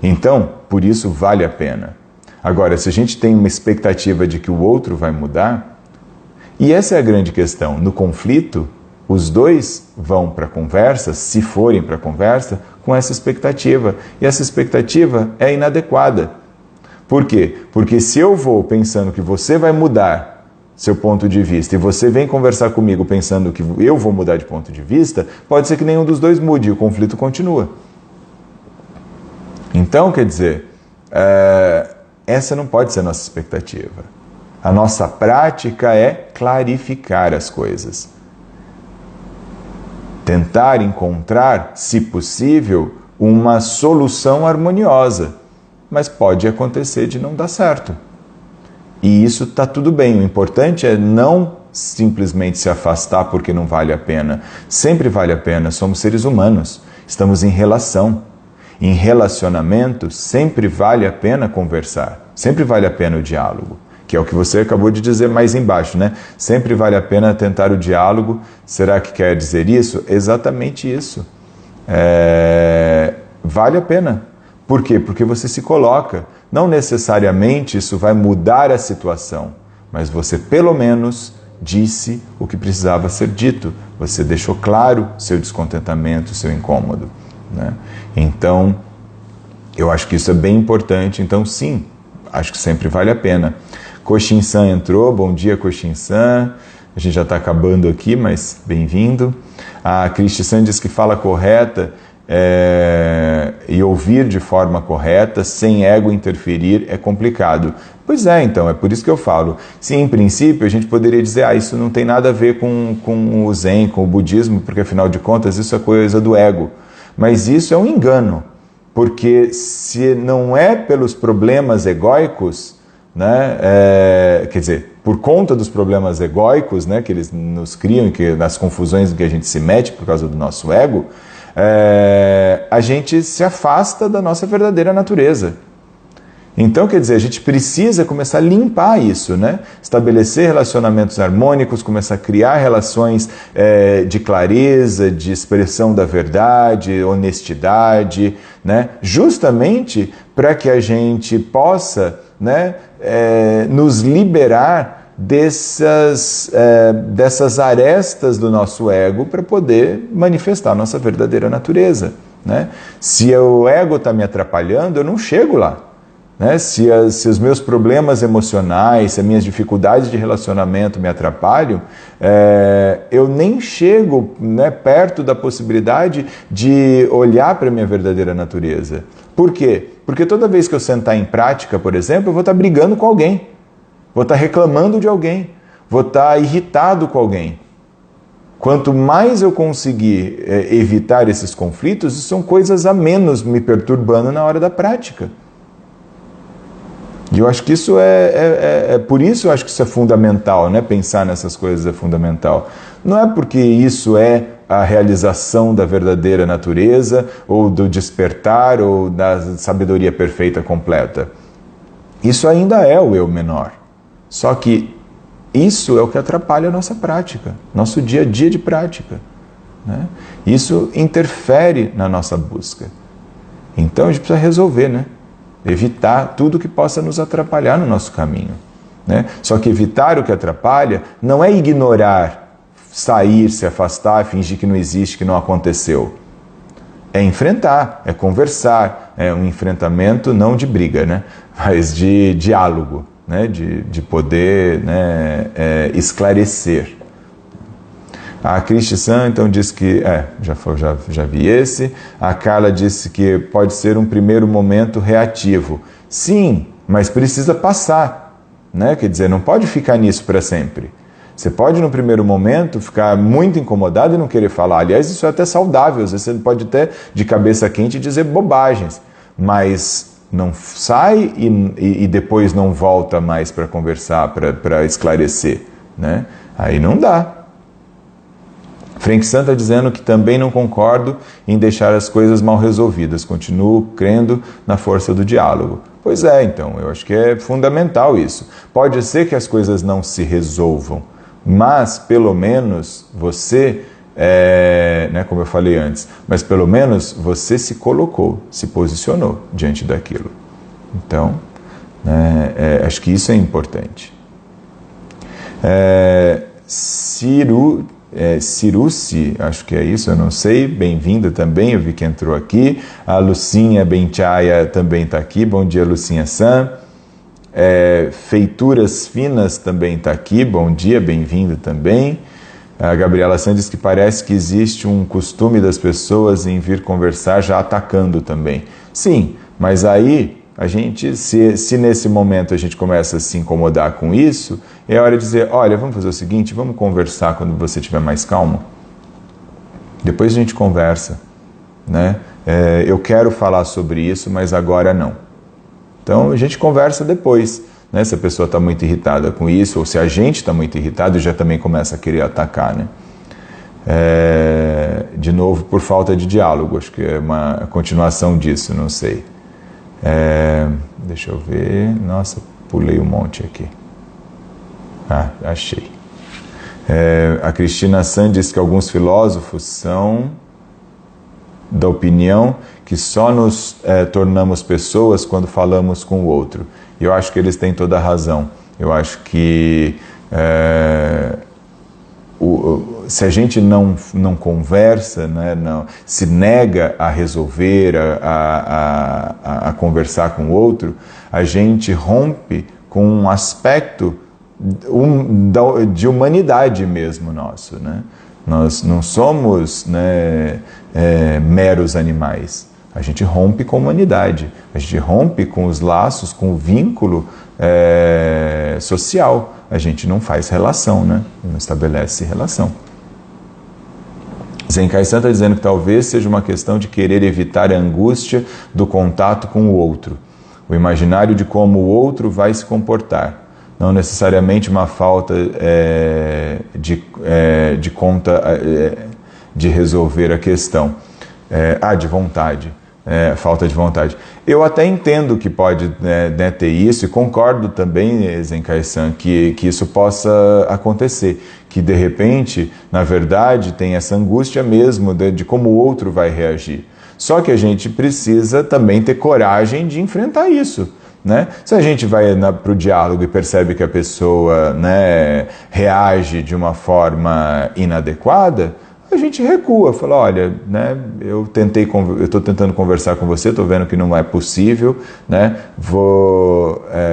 Speaker 1: Então, por isso vale a pena. Agora, se a gente tem uma expectativa de que o outro vai mudar, e essa é a grande questão, no conflito, os dois vão para a conversa, se forem para a conversa, com essa expectativa. E essa expectativa é inadequada. Por quê? Porque se eu vou pensando que você vai mudar seu ponto de vista, e você vem conversar comigo pensando que eu vou mudar de ponto de vista, pode ser que nenhum dos dois mude e o conflito continua. Então, quer dizer, essa não pode ser a nossa expectativa. A nossa prática é clarificar as coisas. Tentar encontrar, se possível, uma solução harmoniosa, mas pode acontecer de não dar certo. E isso está tudo bem. O importante é não simplesmente se afastar porque não vale a pena. Sempre vale a pena. Somos seres humanos. Estamos em relação. Em relacionamento, sempre vale a pena conversar. Sempre vale a pena o diálogo. Que é o que você acabou de dizer mais embaixo, né? Sempre vale a pena tentar o diálogo. Será que quer dizer isso? Exatamente isso. Vale a pena. Por quê? Porque você se coloca. Não necessariamente isso vai mudar a situação, mas você pelo menos disse o que precisava ser dito. Você deixou claro seu descontentamento, seu incômodo, né? Então, eu acho que isso é bem importante. Então, sim, acho que sempre vale a pena. Koshin-san entrou. Bom dia, Koshin-san. A gente já está acabando aqui, mas bem-vindo. A Cristi-san diz que fala correta e ouvir de forma correta, sem ego interferir, é complicado. Pois é, então, é por isso que eu falo. Se em princípio a gente poderia dizer, isso não tem nada a ver com o Zen, com o budismo, porque afinal de contas isso é coisa do ego. Mas isso é um engano, porque se não é pelos problemas egóicos, né, quer dizer, por conta dos problemas egóicos, né, que eles nos criam, nas confusões em que a gente se mete por causa do nosso ego, a gente se afasta da nossa verdadeira natureza. Então, quer dizer, a gente precisa começar a limpar isso, né? Estabelecer relacionamentos harmônicos, começar a criar relações de clareza, de expressão da verdade, honestidade, né? Justamente para que a gente possa, né, nos liberar dessas arestas do nosso ego para poder manifestar a nossa verdadeira natureza, né? Se o ego está me atrapalhando, eu não chego lá. Né? Se os meus problemas emocionais, se as minhas dificuldades de relacionamento me atrapalham, eu nem chego, né, perto da possibilidade de olhar para a minha verdadeira natureza. Por quê? Porque toda vez que eu sentar em prática, por exemplo, eu vou estar brigando com alguém, vou estar reclamando de alguém, vou estar irritado com alguém. Quanto mais eu conseguir evitar esses conflitos, isso são coisas a menos me perturbando na hora da prática. E eu acho que isso por isso eu acho que isso é fundamental, né? Pensar nessas coisas é fundamental. Não é porque isso é a realização da verdadeira natureza, ou do despertar, ou da sabedoria perfeita completa. Isso ainda é o eu menor. Só que isso é o que atrapalha a nossa prática, nosso dia a dia de prática, né? Isso interfere na nossa busca. Então a gente precisa resolver, né? Evitar tudo que possa nos atrapalhar no nosso caminho, né? Só que evitar o que atrapalha não é ignorar, sair, se afastar, fingir que não existe, que não aconteceu. É enfrentar, é conversar, é um enfrentamento não de briga, né? Mas de diálogo, né? De poder, né? Esclarecer. A Cristi San, então, diz que... já vi esse. A Carla disse que pode ser um primeiro momento reativo. Sim, mas precisa passar, né? Quer dizer, não pode ficar nisso para sempre. Você pode, no primeiro momento, ficar muito incomodado e não querer falar. Aliás, isso é até saudável. Às vezes você pode até, de cabeça quente, dizer bobagens. Mas não sai e depois não volta mais para conversar, para esclarecer, né? Aí não dá. Frank San está dizendo que também não concordo em deixar as coisas mal resolvidas. Continuo crendo na força do diálogo. Pois é, então, eu acho que é fundamental isso. Pode ser que as coisas não se resolvam, mas pelo menos você, né, como eu falei antes, mas pelo menos você se colocou, se posicionou diante daquilo. Então, acho que isso é importante. Ciruci, acho que é isso, eu não sei, bem-vinda também, eu vi que entrou aqui. A Lucinha Benchaya também está aqui, bom dia, Lucinha San. Feituras Finas também está aqui, bom dia, bem-vinda também. A Gabriela San diz que parece que existe um costume das pessoas em vir conversar já atacando também. Sim, mas aí a gente, se nesse momento a gente começa a se incomodar com isso, é hora de dizer, olha, vamos fazer o seguinte, vamos conversar quando você estiver mais calmo. Depois a gente conversa, né? Eu quero falar sobre isso, mas agora não. Então a gente conversa depois, né? Se a pessoa está muito irritada com isso, ou se a gente está muito irritado, já também começa a querer atacar, né? De novo, por falta de diálogo, acho que é uma continuação disso, não sei. Deixa eu ver. Nossa, pulei um monte aqui. Achei. A Cristina San diz que alguns filósofos são da opinião que só nos tornamos pessoas quando falamos com o outro. E eu acho que eles têm toda a razão. Eu acho que se a gente não conversa, né, não, se nega a resolver, a conversar com o outro, a gente rompe com um aspecto de humanidade mesmo nosso, né? Nós não somos, né, meros animais. A gente rompe com a humanidade, a gente rompe com os laços, com o vínculo social. A gente não faz relação, né? Não estabelece relação. Zenkai-san está dizendo que talvez seja uma questão de querer evitar a angústia do contato com o outro, o imaginário de como o outro vai se comportar, não necessariamente uma falta de conta de resolver a questão, de vontade. Falta de vontade. Eu até entendo que pode ter isso, e concordo também, Zenkai-san, que isso possa acontecer, que de repente, na verdade, tem essa angústia mesmo de como o outro vai reagir. Só que a gente precisa também ter coragem de enfrentar isso, né? Se a gente vai para o diálogo e percebe que a pessoa, né, reage de uma forma inadequada, a gente recua, fala, olha, né, eu estou tentando conversar com você, estou vendo que não é possível, né,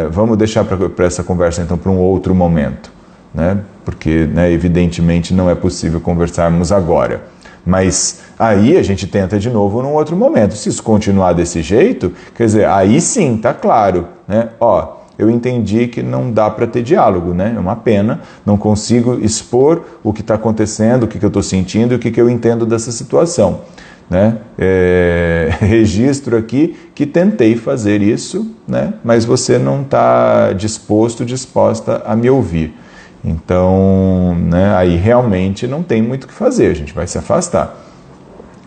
Speaker 1: vamos deixar para essa conversa então para um outro momento, né, porque, né, evidentemente não é possível conversarmos agora. Mas aí a gente tenta de novo num outro momento. Se isso continuar desse jeito, quer dizer, aí sim, tá claro, né? Ó, eu entendi que não dá para ter diálogo, né? É uma pena, não consigo expor o que está acontecendo, o que eu estou sentindo e o que eu entendo dessa situação, né? Registro aqui que tentei fazer isso, né? Mas você não está disposta a me ouvir. Então, né, aí realmente não tem muito o que fazer, a gente vai se afastar.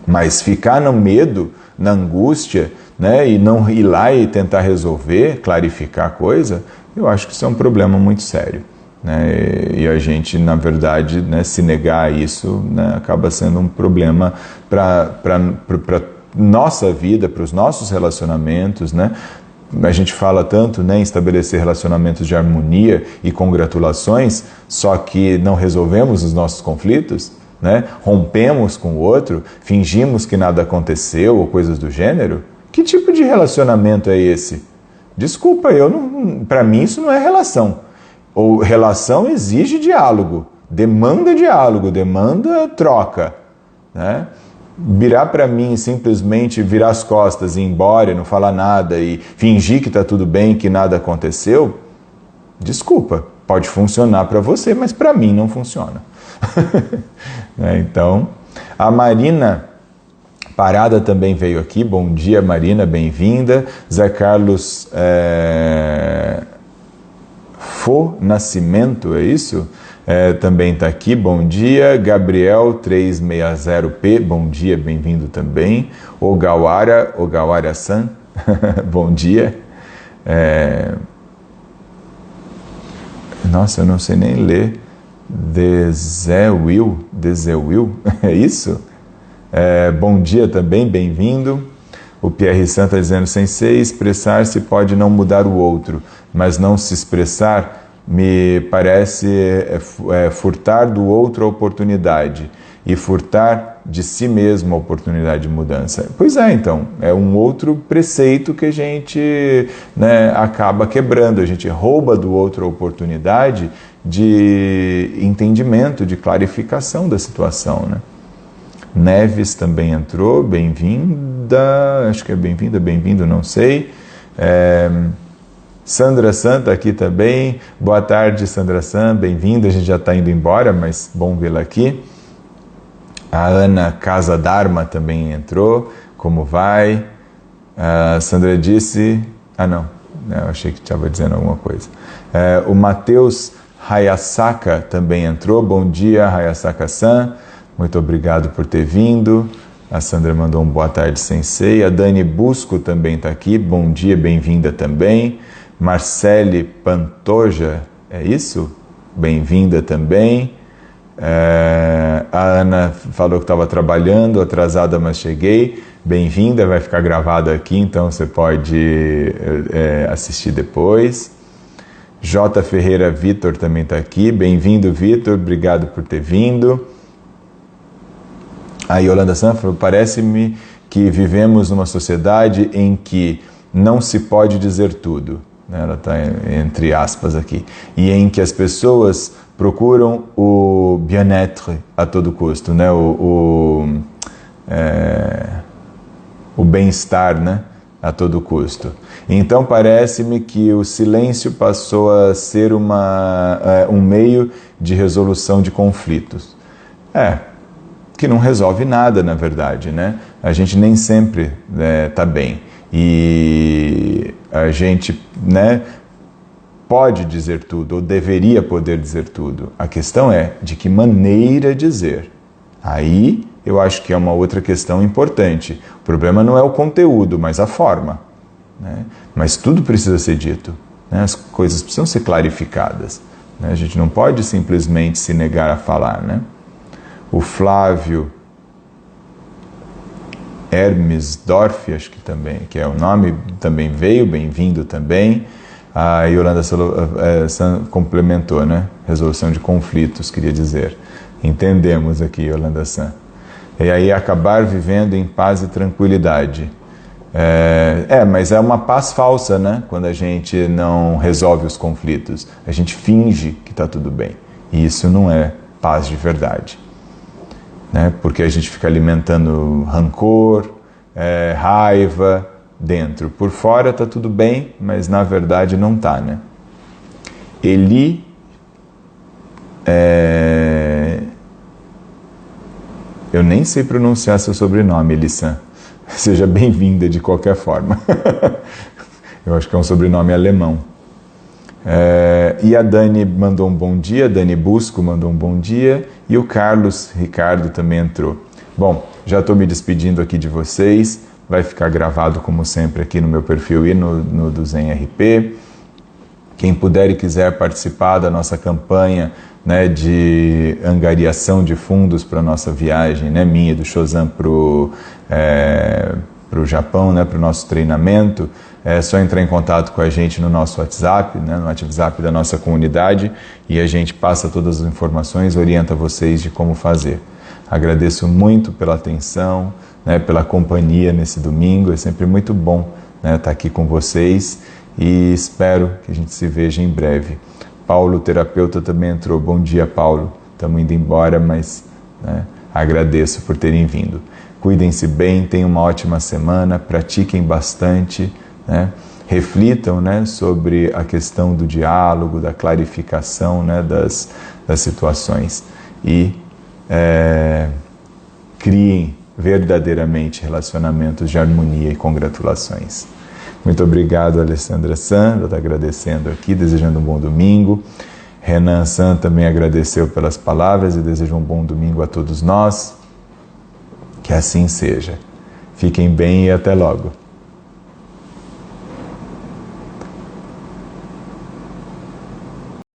Speaker 1: Mas ficar no medo, na angústia, né, e não ir lá e tentar resolver, clarificar a coisa, eu acho que isso é um problema muito sério, né? E a gente, na verdade, né, se negar a isso, né, acaba sendo um problema para nossa vida, para os nossos relacionamentos, né? A gente fala tanto, né, em estabelecer relacionamentos de harmonia e congratulações, só que não resolvemos os nossos conflitos, né? Rompemos com o outro, fingimos que nada aconteceu ou coisas do gênero. Que tipo de relacionamento é esse? Desculpa, para mim isso não é relação. Ou relação exige diálogo, demanda troca, né? Virar para mim e simplesmente virar as costas e ir embora e não falar nada e fingir que está tudo bem, que nada aconteceu, desculpa, pode funcionar para você, mas para mim não funciona. Então, a Marina Parada também veio aqui, bom dia Marina, bem-vinda. Zé Carlos Fo Nascimento, é isso? Também está aqui, bom dia. Gabriel 360P, bom dia, bem-vindo também. Ogawara-san, bom dia. Nossa, eu não sei nem ler. Dezewil, é isso? Bom dia também, bem-vindo. O Pierre San está dizendo, sensei, expressar-se pode não mudar o outro, mas não se expressar me parece furtar do outro a oportunidade e furtar de si mesmo a oportunidade de mudança. Pois é, então, é um outro preceito que a gente, né, acaba quebrando, a gente rouba do outro a oportunidade de entendimento, de clarificação da situação, né? Neves também entrou, bem-vinda, acho que é bem-vinda, bem-vindo, não sei. Sandra San está aqui também. Boa tarde, Sandra San, bem-vinda. A gente já está indo embora, mas bom vê-la aqui. A Ana Casa Dharma também entrou. Como vai? A Sandra disse... não, eu achei que estava dizendo alguma coisa. O Matheus Hayasaka também entrou. Bom dia, Hayasaka-san. Muito obrigado por ter vindo. A Sandra mandou um boa tarde, sensei. A Dani Busco também está aqui. Bom dia, bem-vinda também. Marcele Pantoja, é isso? Bem-vinda também. A Ana falou que estava trabalhando, atrasada, mas cheguei. Bem-vinda, vai ficar gravado aqui, então você pode assistir depois. J. Ferreira Vitor também está aqui. Bem-vindo, Vitor, obrigado por ter vindo. A Yolanda San falou, parece-me que vivemos numa sociedade em que não se pode dizer tudo. Ela está entre aspas aqui. E em que as pessoas procuram o bien-être a todo custo, né? O bem-estar, né? A todo custo. Então parece-me que o silêncio passou a ser um meio de resolução de conflitos. Que não resolve nada, na verdade, né? A gente nem sempre está bem. E a gente, né, pode dizer tudo, ou deveria poder dizer tudo. A questão é de que maneira dizer. Aí eu acho que é uma outra questão importante. O problema não é o conteúdo, mas a forma, né? Mas tudo precisa ser dito, né? As coisas precisam ser clarificadas, né? A gente não pode simplesmente se negar a falar, né? O Flávio Hermes Dorf, acho que também, que é o nome, também veio, bem-vindo também. A Yolanda complementou, né? Resolução de conflitos, queria dizer. Entendemos aqui, Yolanda San. E aí, acabar vivendo em paz e tranquilidade. Mas é uma paz falsa, né? Quando a gente não resolve os conflitos. A gente finge que está tudo bem. E isso não é paz de verdade. Né? Porque a gente fica alimentando rancor, raiva dentro. Por fora está tudo bem, mas na verdade não está, né? Eli eu nem sei pronunciar seu sobrenome, Elissan. Seja bem-vinda de qualquer forma. Eu acho que é um sobrenome alemão. E a Dani mandou um bom dia, Dani Busco mandou um bom dia, e o Carlos Ricardo também entrou. Bom, já estou me despedindo aqui de vocês, vai ficar gravado como sempre aqui no meu perfil e no do Zen RP. Quem puder e quiser participar da nossa campanha, né, de angariação de fundos para a nossa viagem, né, minha e do Shozan para o Japão, né, para o nosso treinamento, é só entrar em contato com a gente no nosso WhatsApp, né, no WhatsApp da nossa comunidade, e a gente passa todas as informações, orienta vocês de como fazer. Agradeço muito pela atenção, né, pela companhia nesse domingo, é sempre muito bom, né, estar aqui com vocês, e espero que a gente se veja em breve. Paulo, terapeuta, também entrou. Bom dia, Paulo. Estamos indo embora, mas agradeço por terem vindo. Cuidem-se bem, tenham uma ótima semana, pratiquem bastante, né? Reflitam, né, sobre a questão do diálogo, da clarificação, né, das situações e criem verdadeiramente relacionamentos de harmonia e congratulações. Muito obrigado, Alessandra San, ela está agradecendo aqui, desejando um bom domingo. Renan San também agradeceu pelas palavras e deseja um bom domingo a todos nós. Que assim seja. Fiquem bem e até logo.